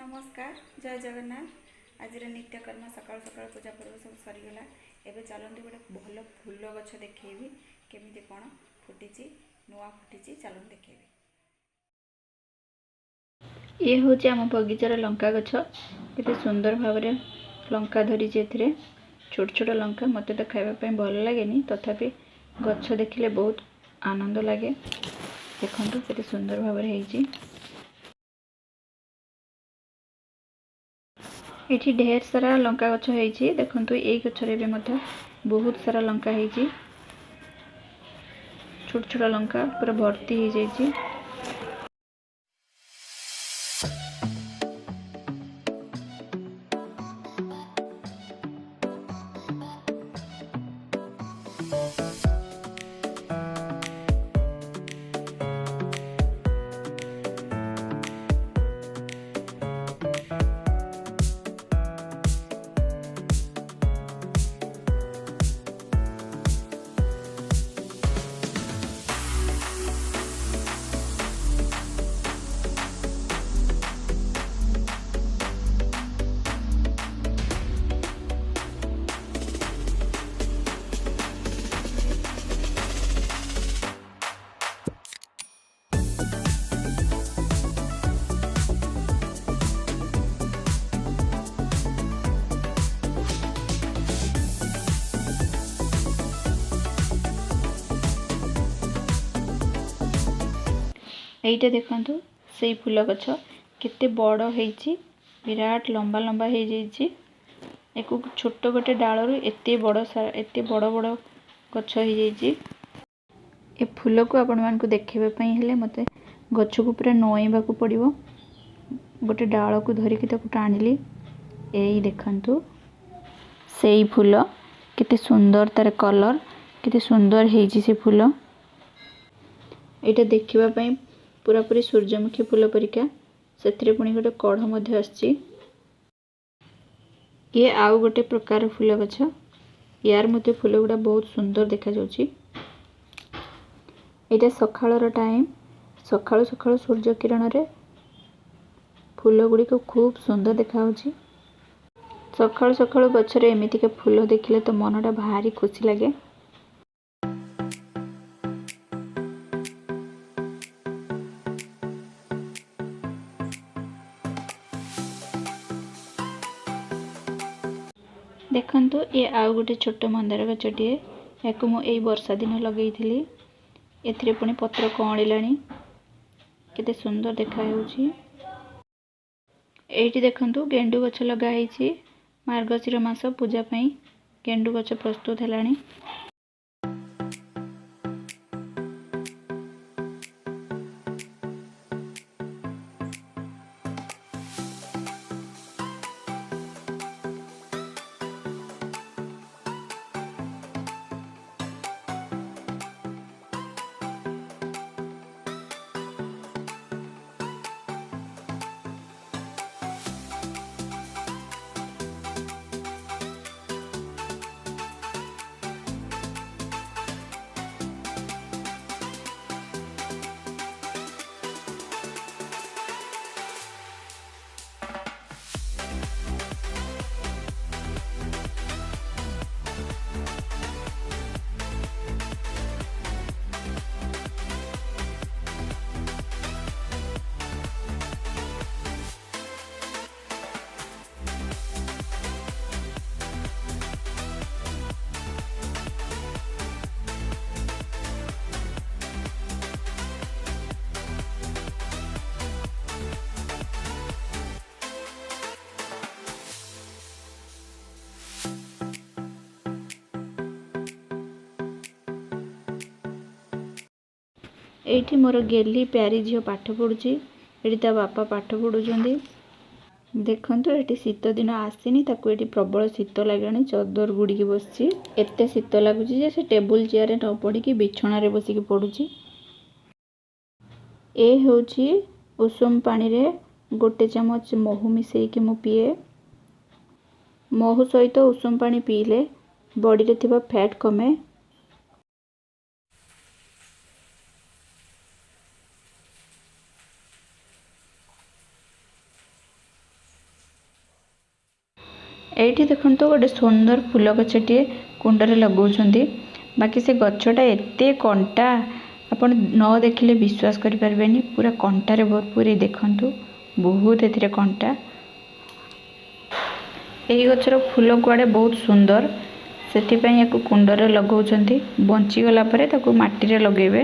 नमस्कार जय जगन्नाथ। आज नित्यकर्म सकाल सकाल पूजा पर्व सब सरीगला। एबे चलते गोटे भल फूल गछ देखी केमी कौन फुटी नुआ फुटी चलते देखी। ये हूँ आम बगीचार लंका गछ के सुंदर भाव लंका धरी छोट छोट लंका मत तो खावाई भल लगे तथापि गछ देखिले बहुत आनंद लगे। देखो के सुंदर भाव ये ढेर सारा लंका गछ होती। देखो ये गचरे भी बहुत सारा लंका होती। छोट छोट लंका पूरा भर्ती हो जाइए। এইটা দেখন্তু সেই ফুল গছ केते बड़ होईची विराट लंबा लंबा हो जाइए। एक छोट गोटे डालू एते बड़ बड़ गछ हो जाइए। ए फूल को आपण मानकु देखेबा हेले मते गछ को पूरा नोईबा को पड़िबो। गोटे डाल को धरिकी ताकू टाणिली एई देखंतु सेई फूल केते सुंदर तार कलर केते सुंदर हेइची से फूल। एटा देखिबा पई पूरा पूरी सूर्यमुखी फूल परिका से पुणी गोटे कढ़ मध्य आछि। ये आउ गोटे प्रकार फूल गछ यार मध्य फूल गुड़ा बहुत सुंदर देखा जाउछि। एटा सखाळर टाइम सखाळु सखाळु सूर्य किरण रे फूल गुड़ी को खूब सुंदर देखा होछि। सखाळु सखाळु गछरे एमिति के फूल देखिले तो मनटा भारी खुशी लगे। देखंतु ये आउ गोटे छोट मंदार गछटे याकु मु एई वर्षा दिन लगेइथिली। एथिरे पुणी पत्र कणिलाणी केते सुंदर देखा होउछि। एइटी देखंतु गेंडु गछ लगा ହେଇछि। मार्गशीर मास पूजा पई गेंडु गछ प्रस्तुत हेलाणी। एठी मोर गेली प्यारी झील पाठ पढ़ुची। एठी ता बापा पाठ पढ़ुचंदी। देखंतु एठी शीत दिन आसीनी ताकू एठी प्रबल शीत लागलानी। चदर गुड़ी बसची एते शीत लागुची जे से टेबुल चेयर रे न पड़ी की बिछणा रे बसी की पढ़ुची। ए होची उषुम पानी रे गोटे चमच महू मिसेई कि मु पिए। महू सहित उषुम पानी पीले बॉडी रे थिबा फैट कमे। एठी देखंतु गोटे सुंदर फूल गछटिए कुंडरे लगाउछंती बाकी से गछटा एते कंटा आपण न देखिले विश्वास करि परबेनी पूरा कंटा रे भरपूर देखंतु बहुत एथिरे कंटा एही गछर फूल गुआड़े बहुत सुंदर सेति पई याकु कुंडरे लगाउछंती बंची गला परे ताकू माटी रे लगेबे।